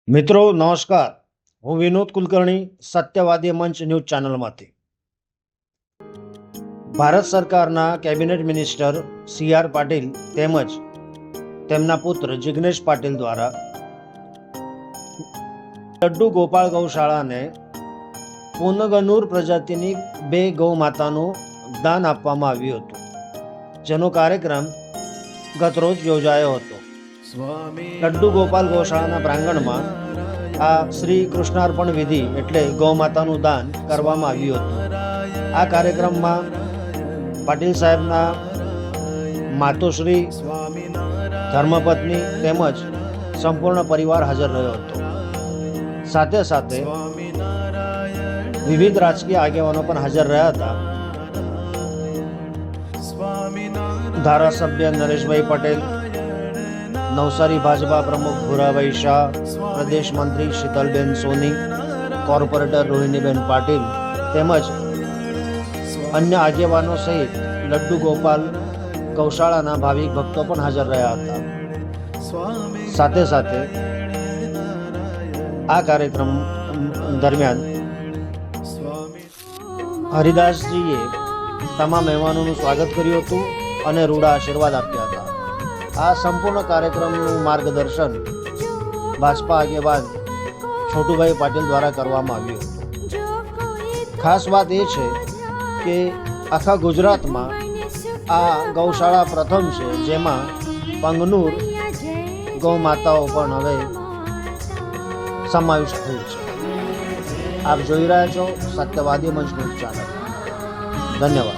મિત્રો નમસ્કાર, હું વિનોદ કુલકર્ણી, સત્યવાદી મંચ ન્યૂઝ ચેનલમાંથી. ભારત સરકારના કેબિનેટ મિનિસ્ટર CR પાટીલ તેમજ તેમના પુત્ર જિગ્નેશ પાટીલ દ્વારા લડ્ડુ ગોપાળ ગૌશાળાને પુનગનૂર પ્રજાતિની 2 ગૌ માતાનું દાન આપવામાં આવ્યું હતું, જેનો કાર્યક્રમ ગતરોજ યોજાયો હતો. લડ્ડુ ગોપાલ ગૌશાળાના પ્રાંગણમાં આ શ્રી કૃષ્ણાર્પણ વિધિ એટલે ગૌ માતાનું દાન કરવામાં આવ્યું હતું. આ કાર્યક્રમમાં પાટીલ સાહેબના માતુશ્રી, ધર્મપત્ની તેમજ સંપૂર્ણ પરિવાર હાજર રહ્યો હતો. સાથે સાથે વિવિધ રાજકીય આગેવાનો પણ હાજર રહ્યા હતા. ધારાસભ્ય નરેશભાઈ પટેલ, નવસારી ભાજપા પ્રમુખ ભૂરાભાઈ શાહ, પ્રદેશ મંત્રી શીતલબેન સોની, કોર્પોરેટર રોહિણીબેન પાટીલ તેમજ અન્ય આગેવાનો સહિત લડ્ડુ ગોપાલ ગૌશાળાના ભાવિક ભક્તો પણ હાજર રહ્યા હતા. સાથે સાથે આ કાર્યક્રમ દરમિયાન હરિદાસજીએ તમામ મહેમાનોનું સ્વાગત કર્યું હતું અને રૂડા આશીર્વાદ આપ્યા હતા. આ સંપૂર્ણ કાર્યક્રમનું માર્ગદર્શન ભાજપા આગેવાન છોટુભાઈ પાટીલ દ્વારા કરવામાં આવ્યું હતું. ખાસ વાત એ છે કે આખા ગુજરાતમાં આ ગૌશાળા પ્રથમ છે, જેમાં પંગનૂર ગૌ માતાઓ પણ હવે સમાવિષ્ટ થયું છે. આપ જોઈ રહ્યા છો સત્યવાદી મંચ ન્યૂઝ ચેનલ. ધન્યવાદ.